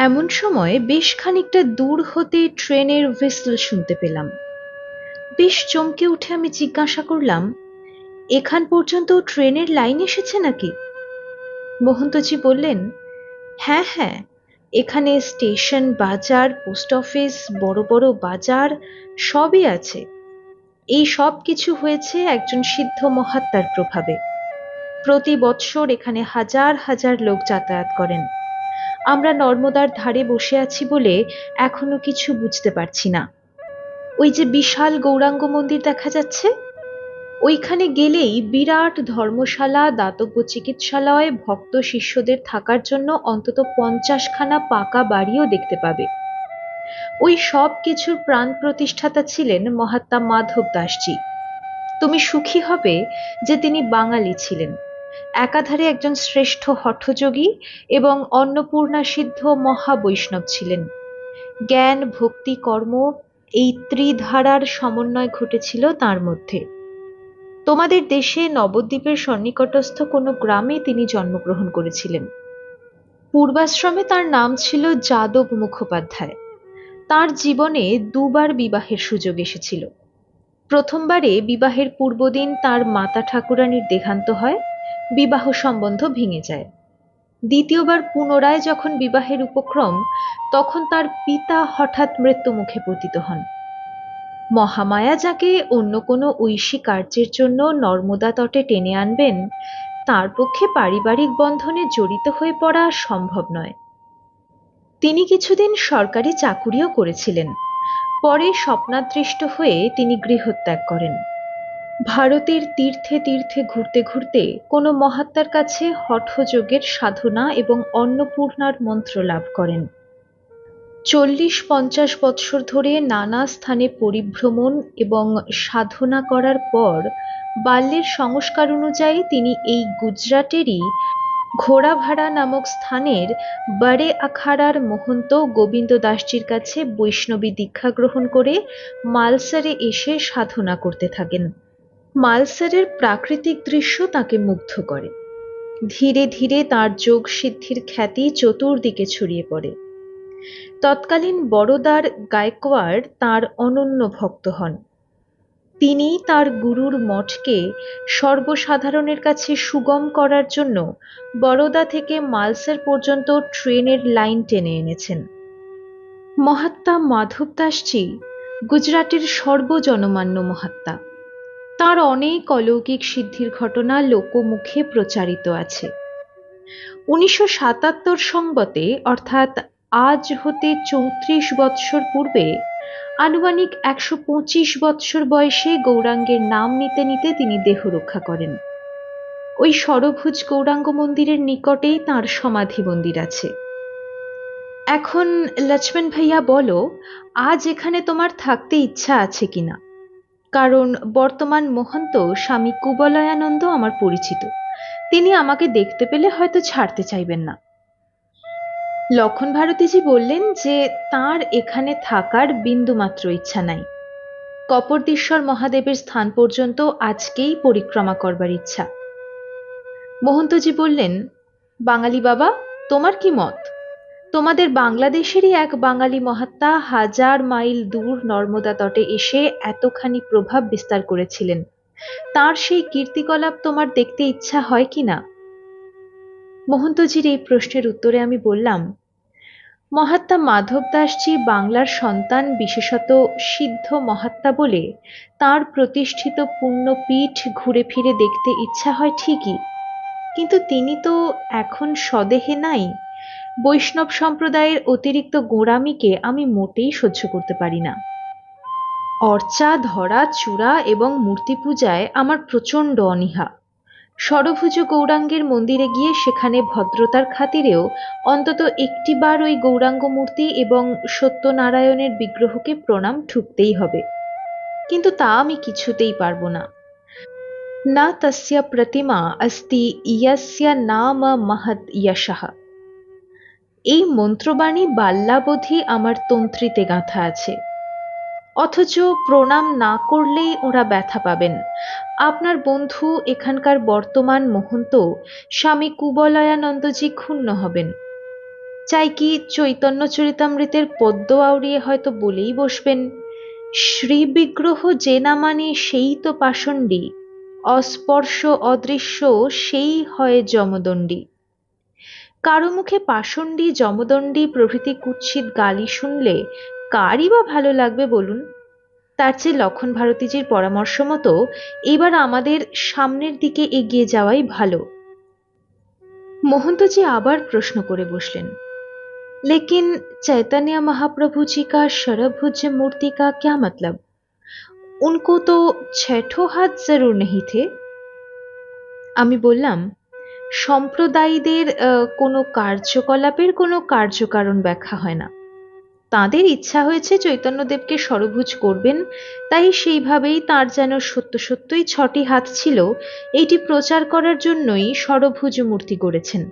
এমন সময় বেশ খানিকটা দূর হতে ট্রেনের হুইসল শুনতে পেলাম। বেশ চমকে উঠে আমি জিজ্ঞাসা করলাম, এখান পর্যন্ত ট্রেনের লাইন এসেছে নাকি? মহন্তজি বললেন, হ্যাঁ হ্যাঁ, এখানে স্টেশন, বাজার, পোস্ট অফিস, বড় বড় বাজার সবই আছে। এই সব কিছু হয়েছে একজন সিদ্ধ মহাত্মার প্রভাবে। প্রতি বৎসর এখানে হাজার হাজার লোক যাতায়াত করেন। আমরা নর্মদার ধারে বসে আছি বলে এখনো কিছু বুঝতে পারছি না। ওই যে বিশাল গৌরাঙ্গ মন্দির দেখা যাচ্ছে, ওইখানে গেলেই বিরাট ধর্মশালা, দাতব্য চিকিৎসালয়, ভক্ত শিষ্যদের থাকার জন্য অন্তত 50খানা পাকা বাড়িও দেখতে পাবে। ওই সব কিছুর প্রাণ প্রতিষ্ঠাতা ছিলেন মহাত্মা মাধব দাসজি। তুমি সুখী হবে যে তিনি বাঙালি ছিলেন, একাধারে একজন শ্রেষ্ঠ হঠযোগী এবং অন্নপূর্ণা সিদ্ধ মহাবৈষ্ণব ছিলেন। জ্ঞান, ভক্তি, কর্ম, এই ত্রিধারার সমন্বয় ঘটেছিল তার মধ্যে। তোমাদের দেশে নবদ্বীপের সন্নিকটস্থ কোনো গ্রামে তিনি জন্মগ্রহণ করেছিলেন। পূর্বাশ্রমে তার নাম ছিল যাদব মুখোপাধ্যায়। তার জীবনে দুবার বিবাহের সুযোগ এসেছিল। প্রথমবারে বিবাহের পূর্বদিন তার মাতা ঠাকুরানীর দেহান্ত হয়, বিবাহ সম্বন্ধ ভেঙে যায়। দ্বিতীয়বার পুনরায় যখন বিবাহের উপক্রম, তখন তার পিতা হঠাৎ মৃত্যুমুখে পতিত হন। মহামায়া যাকে অন্য কোনো ঐশী কার্যের জন্য নর্মদা তটে টেনে আনবেন, তার পক্ষে পারিবারিক বন্ধনে জড়িত হয়ে পড়া সম্ভব নয়। তিনি কিছুদিন সরকারি চাকুরিও করেছিলেন। পরে স্বপ্নাদৃষ্ট হয়ে তিনি গৃহত্যাগ করেন। ভারতের তীর্থে তীর্থে ঘুরতে ঘুরতে কোনো মহাত্মার কাছে হঠযোগের সাধনা এবং অন্নপূর্ণার মন্ত্র লাভ করেন। 40-50 বৎসর ধরে নানা স্থানে পরিভ্রমণ এবং সাধনা করার পর বাল্যের সংস্কার অনুযায়ী তিনি এই গুজরাটেরই ঘোড়াভাড়া নামক স্থানের বড়ে আখাড়ার মহন্ত গোবিন্দ দাসজির কাছে বৈষ্ণবী দীক্ষা গ্রহণ করে মালসারে এসে সাধনা করতে থাকেন। মালসারের প্রাকৃতিক দৃশ্য তাকে মুগ্ধ করে। ধীরে ধীরে তার যোগ সিদ্ধির খ্যাতি চতুর্দিকে ছড়িয়ে পড়ে। তৎকালীন বরোদার গায়কওয়াড় তার অনন্য ভক্ত হন। তিনি তার গুরুর মঠকে সর্বসাধারণের কাছে সুগম করার জন্য বরোদা থেকে মালসার পর্যন্ত ট্রেনের লাইন টেনে এনেছেন। মহাত্মা মাধব দাসজি গুজরাটের সর্বজনমান্য মহাত্মা। তার অনেক অলৌকিক সিদ্ধির ঘটনা লোকমুখে প্রচারিত আছে। 1977 সংবতে, অর্থাৎ আজ হতে 34 বৎসর পূর্বে, আনুমানিক 125 বৎসর বয়সে গৌরাঙ্গের নাম নিতে নিতে তিনি দেহ রক্ষা করেন। ওই ষড়ভুজ গৌরাঙ্গ মন্দিরের নিকটেই তাঁর সমাধি মন্দির আছে। এখন লক্ষ্মণ ভাইয়া বলো, আজ এখানে তোমার থাকতে ইচ্ছা আছে কিনা? কারণ বর্তমান মহন্ত স্বামী কুবলয়ানন্দ আমার পরিচিত, তিনি আমাকে দেখতে পেলে হয়তো ছাড়তে চাইবেন না। লক্ষণ ভারতীজি বললেন যে তার এখানে থাকার বিন্দুমাত্র ইচ্ছা নাই। কপর্দীশ্বর মহাদেবের স্থান পর্যন্ত আজকেই পরিক্রমা করবার ইচ্ছা। মহন্তজি বললেন, বাঙালি বাবা, তোমার কি মত? তোমাদের বাংলাদেশেরই এক বাঙালি মহাত্মা 1000 মাইল দূর নর্মদা তটে এসে এতখানি প্রভাব বিস্তার করেছিলেন, তার সেই কীর্তিকলাপ তোমার দেখতে ইচ্ছা হয় কিনা? মহন্তজির এই প্রশ্নের উত্তরে আমি বললাম, মহাত্মা মাধব দাসজি বাংলার সন্তান, বিশেষত সিদ্ধ মহাত্মা বলে তার প্রতিষ্ঠিত পুণ্যপীঠ ঘুরে ফিরে দেখতে ইচ্ছা হয় ঠিকই, কিন্তু তিনি তো এখন স্বদেহে নাই। বৈষ্ণব সম্প্রদায়ের অতিরিক্ত গোঁড়ামিকে আমি মোটেই সহ্য করতে পারি না। অর্চা, ধরা, চূড়া এবং মূর্তি পূজায় আমার প্রচণ্ড অনীহা। ষড়ভুজ গৌরাঙ্গের মন্দিরে গিয়ে সেখানে ভদ্রতার খাতিরেও অন্তত একটিবার ওই গৌরাঙ্গ মূর্তি এবং সত্যনারায়ণের বিগ্রহকে প্রণাম ঠুকতেই হবে, কিন্তু তা আমি কিছুতেই পারব না। না তস্য প্রতিমা অস্তি ইয়স্য নাম মহৎ যশঃ। এই মন্ত্রবাণী বাল্যাবধি আমার তন্ত্রীতে গাঁথা আছে, অথচ প্রণাম না করলেই ওরা ব্যথা পাবেন। আপনার বন্ধু এখানকার বর্তমান মহন্ত স্বামী কুবলয়ানন্দজি ক্ষুণ্ণ হবেন। চাই কি চৈতন্য চরিতামৃতের পদ্য আওড়িয়ে হয়তো বলেই বসবেন, শ্রী বিগ্রহ যে না মানে সেই তো পাষণ্ডী, অস্পর্শ অদৃশ্য সেই হয় যমদণ্ডী। কারো মুখে পাষণ্ডী, যমদণ্ডী প্রভৃতি কুৎসিত গালি শুনলে কারই বা ভালো লাগবে বলুন? তার চেয়ে লক্ষণ ভারতীজির পরামর্শ মতো এবার আমাদের সামনের দিকে এগিয়ে যাওয়াই ভালো। महंत जी आबार प्रश्न करे बसलेन, लेकिन चैतन्य महाप्रभु जी का शरभुज मूर्ति का क्या मतलब? उनको तो छठो हाथ जरूर नहीं थे। আমি বললাম, সম্প্রদায়ীদের কোনো কার্যকলাপের কোনো কার্যকারণ ব্যাখ্যা হয় না। তাঁদের ইচ্ছা হয়েছে চৈতন্যদেবকে ষড়ভুজ করবেন, তাই সেইভাবেই তাঁর যেন সত্য সত্যই ৬টি হাত ছিল এইটি প্রচার করার জন্যই ষড়ভুজ মূর্তি গড়েছেন।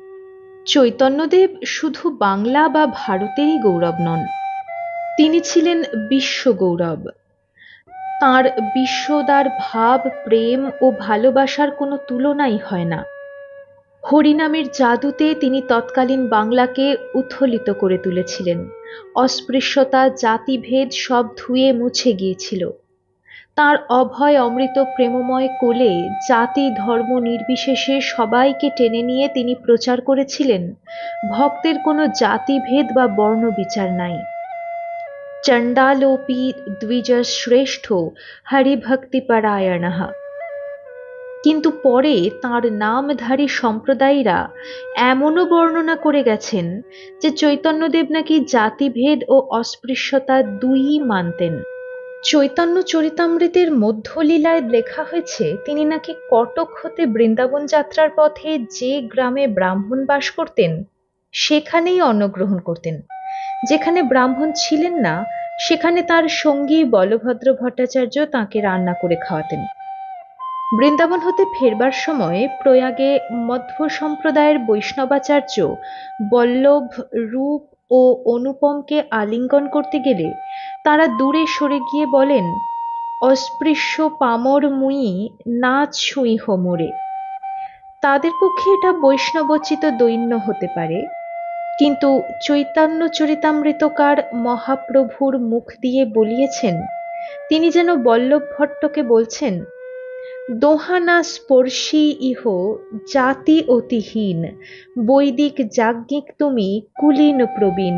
চৈতন্যদেব শুধু বাংলা বা ভারতেরই গৌরব নন, তিনি ছিলেন বিশ্ব গৌরব। তাঁর বিশ্বদার ভাব, প্রেম ও ভালোবাসার কোনো তুলনাই হয় না। হরিনামের জাদুতে তিনি তৎকালীন বাংলাকে উত্থলিত করে তুলেছিলেন। অস্পৃশ্যতা, জাতিভেদ সব ধুয়ে মুছে গিয়েছিল। তাঁর অভয় অমৃত প্রেমময় কোলে জাতি ধর্ম নির্বিশেষে সবাইকে টেনে নিয়ে তিনি প্রচার করেছিলেন, ভক্তের কোনো জাতিভেদ বা বর্ণ বিচার নাই। চণ্ডালোপি দ্বিজশ্রেষ্ঠ হরিভক্তিপরায়ণঃ। কিন্তু পরে তাঁর নামধারী সম্প্রদায়ীরা এমনও বর্ণনা করে গেছেন যে চৈতন্যদেব নাকি জাতিভেদ ও অস্পৃশ্যতা দুইই মানতেন। চৈতন্য চরিতামৃতের মধ্যলীলায় লেখা হয়েছে তিনি নাকি কটক হতে বৃন্দাবন যাত্রার পথে যে গ্রামে ব্রাহ্মণ বাস করতেন সেখানেই অন্নগ্রহণ করতেন। যেখানে ব্রাহ্মণ ছিলেন না সেখানে তার সঙ্গী বলভদ্র ভট্টাচার্য তাঁকে রান্না করে খাওয়াতেন। বৃন্দাবন হতে ফেরবার সময় প্রয়াগে মধ্ব সম্প্রদায়ের বৈষ্ণবাচার্য বল্লভ, রূপ ও অনুপমকে আলিঙ্গন করতে গেলে তারা দূরে সরে গিয়ে বলেন, অস্পৃশ্য পামর মুই না ছুঁইহ মোরে। তাদের পক্ষে এটা বৈষ্ণবোচিত দৈন্য হতে পারে, কিন্তু চৈতন্য চরিতামৃতকার মহাপ্রভুর মুখ দিয়ে বলিয়েছেন, তিনি যেন বল্লভ ভট্টকে বলছেন, দোহানা স্পর্শী ইহ জাতি অতিহীন, বৈদিক যাজ্ঞিক তুমি কুলীন প্রবীণ।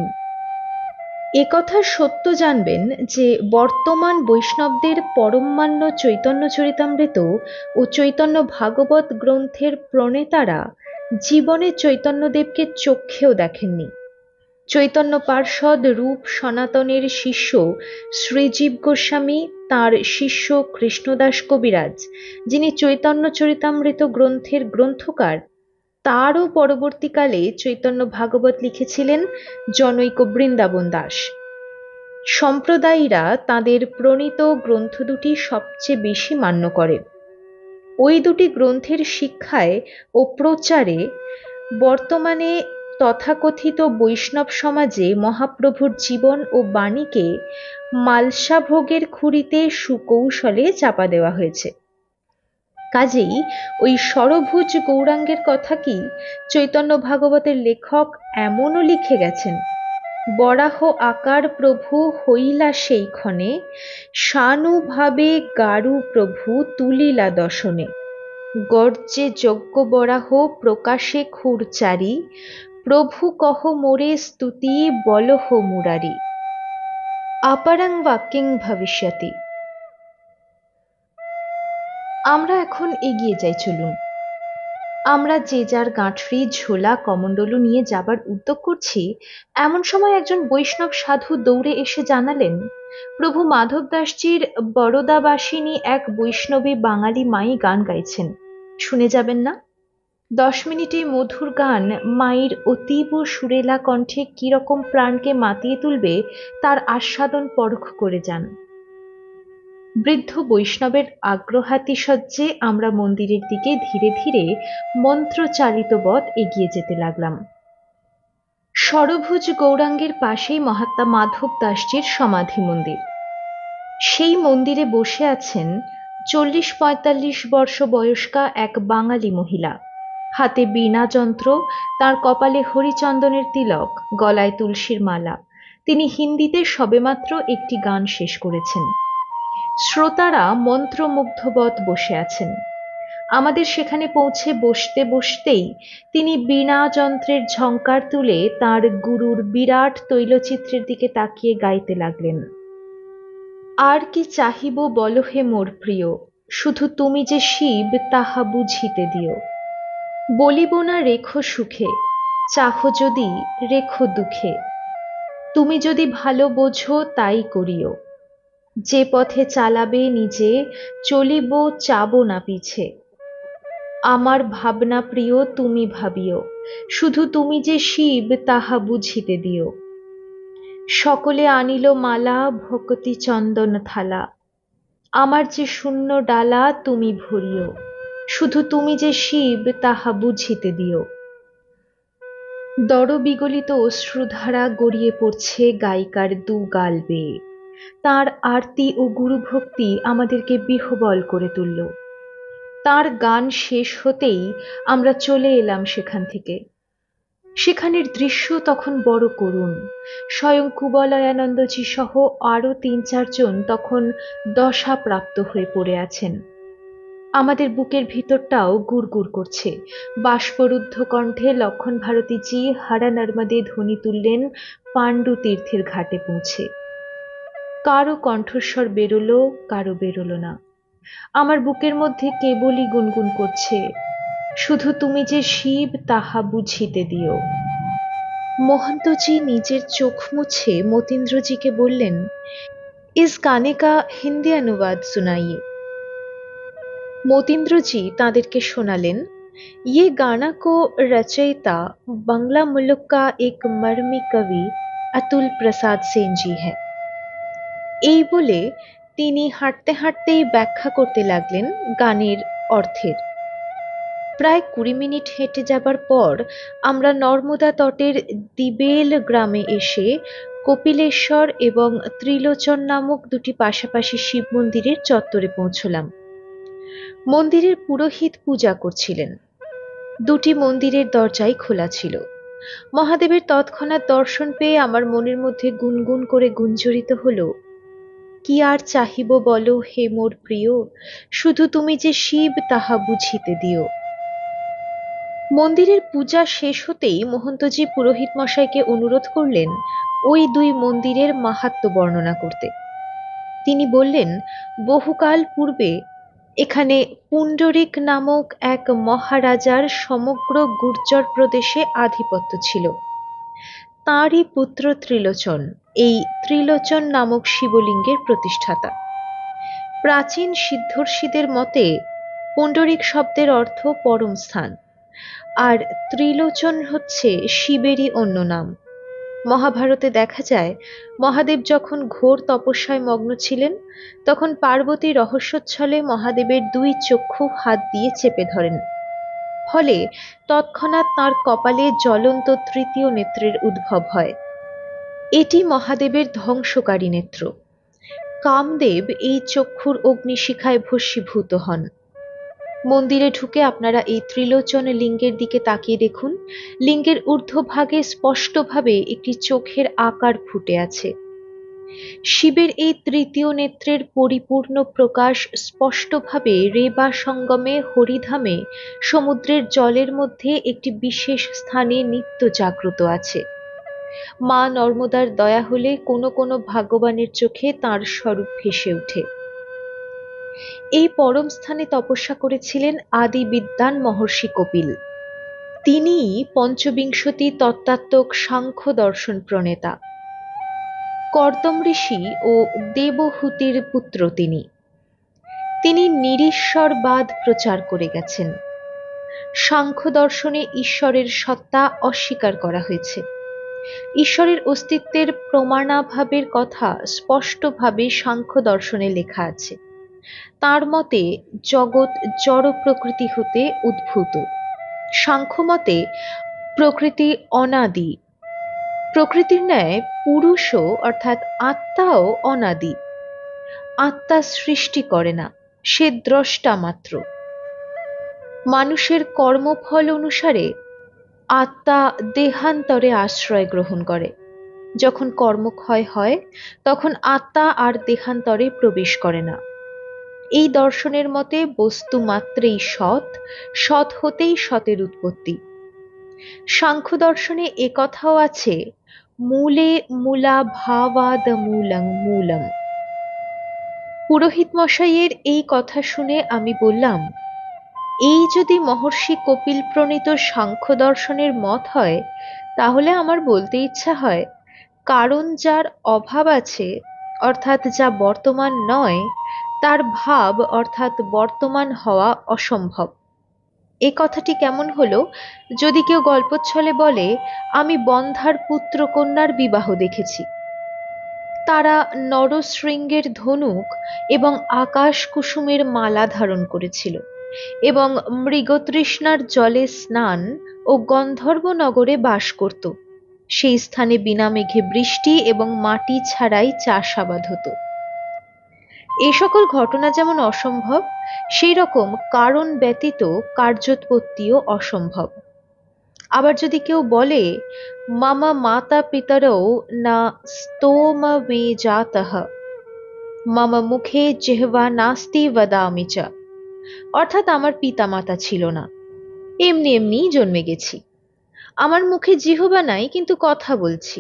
একথা সত্য জানবেন যে বর্তমান বৈষ্ণবদের পরমমান্য চৈতন্য চরিতামৃত ও চৈতন্য ভাগবত গ্রন্থের প্রণেতারা জীবনে চৈতন্যদেবকে চক্ষেও দেখেননি। চৈতন্য পার্ষদ রূপ সনাতনের শিষ্য শ্রীজীব গোস্বামী, তাঁর শিষ্য কৃষ্ণদাস কবিরাজ, যিনি চৈতন্য চরিতামৃত গ্রন্থের গ্রন্থকার, তারও পরবর্তীকালে চৈতন্য ভাগবত লিখেছিলেন জনৈক বৃন্দাবন দাস। সম্প্রদায়ীরা তাদের প্রণীত গ্রন্থ দুটি সবচেয়ে বেশি মান্য করে। ওই দুটি গ্রন্থের শিক্ষায় ও প্রচারে বর্তমানে তথাকথিত বৈষ্ণব সমাজে মহাপ্রভুর জীবন ও বাণীকে মালসা ভোগের খুঁড়িতে সুকৌশলে চাপা দেওয়া হয়েছে। কাজেই ওই ষড়ভুজ গৌরাঙ্গের কথা কি চৈতন্য ভাগবতের লেখক এমনও লিখে গেছেন, বরাহ আকার প্রভু হইলা সেইক্ষণে, সানুভাবে গারু প্রভু তুলিলা দশনে, গর্জে যজ্ঞ বরাহ প্রকাশে খুরচারি, প্রভু কহ মোরে স্তুতি বলহ মুরারি, অপরং বাক্যং ভবিষ্যতি। আমরা এখন এগিয়ে যাই, চলুন। আমরা যে যার গাঁঠরি, ঝোলা, কমণ্ডলু নিয়ে যাবার উদ্যোগ করছি, এমন সময় একজন বৈষ্ণব সাধু দৌড়ে এসে জানালেন, প্রভু মাধব দাসজির বরোদাবাসিনী এক বৈষ্ণবী বাঙালি মাই গান গাইছেন, শুনে যাবেন না? 10 মিনিটের মধুর গান মায়ের অতীব সুরেলা কণ্ঠে কিরকম প্রাণকে মাতিয়ে তুলবে তার আস্বাদন পরখ করে যান। বৃদ্ধ বৈষ্ণবের আগ্রহাতিশয্যে আমরা মন্দিরের দিকে ধীরে ধীরে মন্ত্রচালিতবৎ এগিয়ে যেতে লাগলাম। ষড়ভুজ গৌরাঙ্গের পাশেই মহাত্মা মাধব দাসজির সমাধি মন্দির। সেই মন্দিরে বসে আছেন 40-45 বর্ষ বয়স্কা এক বাঙালি মহিলা। হাতে বীণা যন্ত্র, তার কপালে হরিচন্দনের তিলক, গলায় তুলসীর মালা। তিনি হিন্দিতে সবেমাত্র একটি গান শেষ করেছেন। শ্রোতারা মন্ত্রমুগ্ধবৎ বসে আছেন। আমাদের সেখানে পৌঁছে বসতে বসতেই তিনি বীণা যন্ত্রের ঝংকার তুলে তাঁর গুরুর বিরাট তৈলচিত্রের দিকে তাকিয়ে গাইতে লাগলেন। আর কি চাহিব বল হে মোর প্রিয়, শুধু তুমি যে শিব তাহা বুঝিতে দিও। বলিব না রেখো সুখে, চাহো যদি রেখো দুঃখে। তুমি যদি ভালো বোঝো তাই করিও। যে পথে চালাবে নিজে, চলিব চাবো না পিছে। আমার ভাবনা প্রিয় তুমি ভাবিও, শুধু তুমি যে শিব তাহা বুঝিতে দিও। সকলে আনিল মালা, ভকতি চন্দন থালা। আমার যে শূন্য ডালা তুমি ভরিও, শুধু তুমি যে শিব তাহা বুঝিতে দিও। দরবিগলিত অশ্রুধারা গড়িয়ে পড়ছে গায়িকার দু গাল বেয়ে। তাঁর আরতি ও গুরুভক্তি আমাদেরকে বিহ্বল করে তুলল। তাঁর গান শেষ হতেই আমরা চলে এলাম সেখান থেকে। সেখানের দৃশ্য তখন বড় করুণ। স্বয়ং কুবলয়ানন্দজি সহ আরো ৩-৪ জন তখন দশাপ্রাপ্ত হয়ে পড়ে আছেন। আমাদের বুকের ভিতরটাও গুড়গুড় করছে। বাষ্পরুদ্ধ কণ্ঠে লক্ষণ ভারতীজি হারা নর্মদে ধ্বনি তুললেন পাণ্ডু তীর্থের ঘাটে পৌঁছে। কারো কণ্ঠস্বর বেরোলো, কারো বেরোলো না। আমার বুকের মধ্যে কেবলই গুনগুন করছে, শুধু তুমি যে শিব তাহা বুঝিতে দিও। মহন্তজি নিজের চোখ মুছে মতীন্দ্রজিকে বললেন, ইস গানে কা হিন্দি অনুবাদ सुनाइए। মতীন্দ্রজি তাঁদেরকে শোনালেন, ये गाना को रचयिता बांग्ला मुल्क का एक मर्मी कवि अतुल प्रसाद सेन जी है। এই বলে তিনি হাঁটতে হাঁটতেই ব্যাখ্যা করতে লাগলেন গানের অর্থের। প্রায় ২০ মিনিট হেঁটে যাবার পর আমরা নর্মদা তটের দিবেল গ্রামে এসে কপিলেশ্বর এবং ত্রিলোচন নামক দুটি পাশাপাশি শিব মন্দিরের চত্বরে পৌঁছলাম। মন্দিরের পুরোহিত পূজা করছিলেন। দুটি মন্দিরের দরজাই খোলা ছিল। মহাদেবের তৎক্ষণাৎ দর্শন পেয়ে আমার মনের মধ্যে গুনগুন করে গুঞ্জরিত হলো, কি আর চাহিব বলো হে মোর প্রিয়, শুধু তুমি যে শিব তাহা বুঝিতে দিও। মন্দিরের পূজা শেষ হতেই মহন্তজি পুরোহিত মশাইকে অনুরোধ করলেন ওই দুই মন্দিরের মাহাত্ম্য বর্ণনা করতে। তিনি বললেন, বহুকাল পূর্বে এখানে পুণ্ডরিক নামক এক মহারাজার সমগ্র গুর্জর প্রদেশে আধিপত্য ছিল। তাঁরই পুত্র ত্রিলোচন এই ত্রিলোচন নামক শিবলিঙ্গের প্রতিষ্ঠাতা। প্রাচীন সিদ্ধর্ষিদের মতে পুণ্ডরিক শব্দের অর্থ পরম স্থান, আর ত্রিলোচন হচ্ছে শিবেরই অন্য নাম। মহাভারতে দেখা যায়, মহাদেব যখন ঘোর তপস্যায় মগ্ন ছিলেন তখন পার্বতী রহস্যোচ্ছলে মহাদেবের ২ চক্ষু হাত দিয়ে চেপে ধরেন। ফলে তৎক্ষণাৎ তাঁর কপালে জ্বলন্ত তৃতীয় নেত্রের উদ্ভব হয়। এটি মহাদেবের ধ্বংসকারী নেত্র। কামদেব এই চক্ষুর অগ্নিশিখায় ভস্মীভূত হন। মন্দিরে ঢুকে আপনারা এই ত্রিলোচন লিঙ্গের দিকে তাকিয়ে দেখুন, লিঙ্গের ঊর্ধ্বভাগে স্পষ্টভাবে একটি চোখের আকার ফুটে আছে। শিবের এই তৃতীয় নেত্রের পরিপূর্ণ প্রকাশ স্পষ্টভাবে রেবা সঙ্গমে হরিধামে সমুদ্রের জলের মধ্যে একটি বিশেষ স্থানে নিত্য জাগ্রত আছে। মা নর্মদার দয়া হলে কোনো কোনো ভাগ্যবানের চোখে তাঁর স্বরূপ ভেসে ওঠে। এই পরম স্থানে তপস্যা করেছিলেন আদি বিদ্বান মহর্ষি কপিল। তিনিই পঞ্চবিংশতি তত্ত্বাত্মক সাংখ্য দর্শন প্রণেতা। কর্দম ঋষি ও দেবহূতির পুত্র তিনি নিরীশ্বরবাদ প্রচার করে গেছেন। সাংখ্য দর্শনে ঈশ্বরের সত্তা অস্বীকার করা হয়েছে। ঈশ্বরের অস্তিত্বের প্রমাণাভাবের কথা স্পষ্টভাবে সাংখ্য দর্শনে লেখা আছে। তাঁর মতে জগৎ জড় প্রকৃতি হতে উদ্ভূত। সাংখ্য মতে প্রকৃতি অনাদি। প্রকৃতির ন্যায় পুরুষও অর্থাৎ আত্মাও অনাদি। আত্মা সৃষ্টি করে না, সে দ্রষ্টা মাত্র। মানুষের কর্মফল অনুসারে আত্মা দেহান্তরে আশ্রয় গ্রহণ করে। যখন কর্মক্ষয় হয় তখন আত্মা আর দেহান্তরে প্রবেশ করে না। এই দর্শনের মতে বস্তু মাত্রেই সৎ, সৎ হতেই সতের উৎপত্তি। সাংখ্য দর্শনে একথাও আছে, মূলে মূলা ভাবাদ মূলং মূলম। পুরোহিত মশাইয়ের এই কথা শুনে আমি বললাম, এই যদি মহর্ষি কপিল প্রণীত সাংখ্য দর্শনের মত হয়, তাহলে আমার বলতে ইচ্ছা হয়, কারণ যার অভাব আছে অর্থাৎ যা বর্তমান নয়, তার ভাব অর্থাৎ বর্তমান হওয়া অসম্ভব। এ কথাটি কেমন হলো যদি কেউ গল্পচ্ছলে বলে, আমি বন্ধার পুত্র কন্যার বিবাহ দেখেছি। তারা নরশৃঙ্গের ধনুক এবং আকাশ কুসুমের মালা ধারণ করেছিল এবং মৃগতৃষ্ণার জলে স্নান ও গন্ধর্ব নগরে বাস করত। সেই স্থানে বিনা মেঘে বৃষ্টি এবং মাটি ছাড়াই চাষাবাদ হতো। এই সকল ঘটনা যেমন অসম্ভব, সেই রকম কারণ ব্যতীত কার্যোৎপত্তিও অসম্ভব। আবার যদি কেউ বলে, মামা মাতা পিতরও না স্তোমবেজাতঃ মামা মুখে জিহ্বা নাস্তি বদামি চ, অর্থাৎ আমার পিতা মাতা ছিল না, এমনি এমনিই জন্মে গেছি। আমার মুখে জিহ্বা নাই কিন্তু কথা বলছি।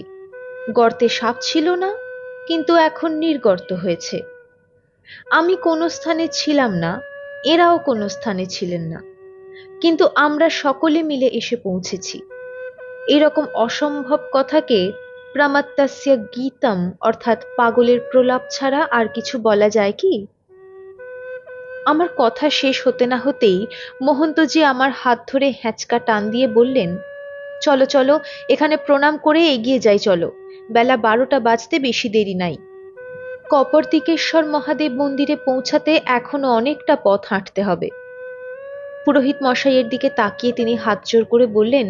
গর্তে সাপ ছিল না কিন্তু এখন নির্গর্ত হয়েছে। আমি কোনো স্থানে ছিলাম না, এরাও কোনো স্থানে ছিলেন না, কিন্তু আমরা সকলে মিলে এসে পৌঁছেছি। এরকম অসম্ভব কথাকে প্রমাত্তাস্য গীতম অর্থাৎ পাগলের প্রলাপ ছাড়া আর কিছু বলা যায় কি? আমার কথা শেষ হতে না হতেই মহন্তজি আমার হাত ধরে হ্যাঁচকা টান দিয়ে বললেন, চলো চলো, এখানে প্রণাম করে এগিয়ে যাই, চলো, বেলা 12টা বাজতে বেশি দেরি নাই। কপর্দিকেশ্বর মহাদেব মন্দিরে পৌঁছাতে এখনো অনেকটা পথ হাঁটতে হবে। পুরোহিত মশাইয়ের দিকে তাকিয়ে তিনি হাত জোড় করে বললেন,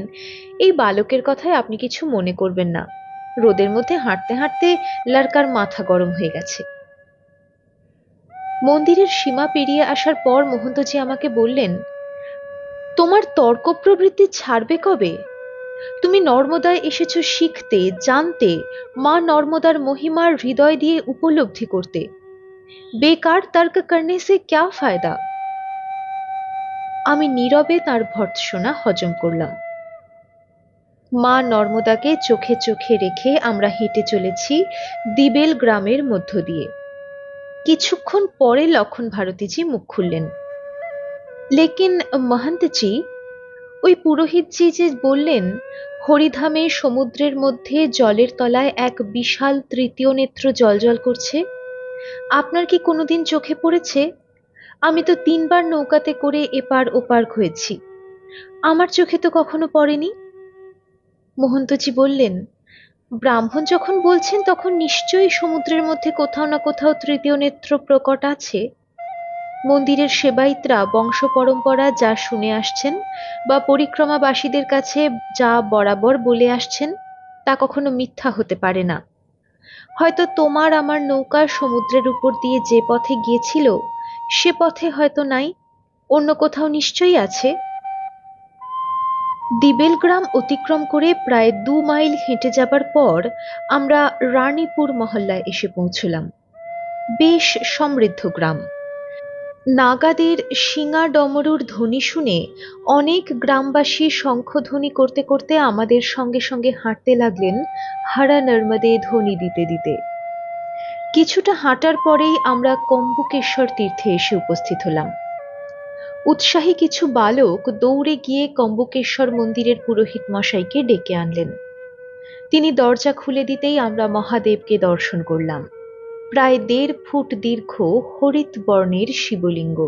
এই বালকের কথায় আপনি কিছু মনে করবেন না। রোদের মধ্যে হাঁটতে হাঁটতে লড়কার মাথা গরম হয়ে গেছে। মন্দিরের সীমা পেরিয়ে আসার পর মহন্তজি আমাকে বললেন, তোমার তর্ক প্রবৃত্তি ছাড়বে কবে? তুমি নর্মদায় এসেছো শিখতে, জানতে, মা নর্মদার মহিমার হৃদয় দিয়ে উপলব্ধি করতে। বেকার তর্ক করনে সে ক্যা ফায়দা? আমি নীরবে তার ভর্ৎসনা হজম করলাম। মা নর্মদাকে চোখে চোখে রেখে আমরা হেঁটে চলেছি দিবেল গ্রামের মধ্য দিয়ে। কিছুক্ষণ পরে লক্ষণ ভারতীজি মুখ খুললেন। লেকিন মহন্তজি, ওই পুরোহিতজি যে বললেন হরিধামে সমুদ্রের মধ্যে জলের তলায় এক বিশাল তৃতীয় নেত্র জ্বলজ্বল করছে, আপনার কি কোনোদিন চোখে পড়েছে? আমি তো 3বার নৌকাতে করে এপার ওপার হয়েছি, আমার চোখে তো কখনো পড়েনি। মহন্তজি বললেন, ব্রাহ্মণ যখন বলছেন তখন নিশ্চয়ই সমুদ্রের মধ্যে কোথাও না কোথাও তৃতীয় নেত্র প্রকট আছে। মন্দিরের সেবায়িতরা বংশ পরম্পরা যা শুনে আসছেন বা পরিক্রমাবাসীদের কাছে যা বরাবর বলে আসছেন, তা কখনো মিথ্যা হতে পারে না। হয়তো তোমার আমার নৌকা সমুদ্রের উপর দিয়ে যে পথে গিয়েছিল সে পথে হয়তো নাই, অন্য কোথাও নিশ্চয়ই আছে। দিবেল গ্রাম অতিক্রম করে প্রায় 2 মাইল হেঁটে যাবার পর আমরা রানীপুর মহল্লায় এসে পৌঁছলাম। বেশ সমৃদ্ধ গ্রাম। নাগাদের শিঙা ডমরুর ধ্বনি শুনে অনেক গ্রামবাসী শঙ্খধ্বনি করতে করতে আমাদের সঙ্গে সঙ্গে হাঁটতে লাগলেন হারা নর্মদে ধ্বনি দিতে দিতে। কিছুটা হাঁটার পরেই আমরা কম্বুকেশ্বর তীর্থে এসে উপস্থিত হলাম। উৎসাহী কিছু বালক দৌড়ে গিয়ে কম্বুকেশ্বর মন্দিরের পুরোহিত মশাইকে ডেকে আনলেন। তিনি দরজা খুলে দিতেই আমরা মহাদেবকে দর্শন করলাম। প্রায় 1.5 ফুট দীর্ঘ হরিৎ বর্ণের শিবলিঙ্গ।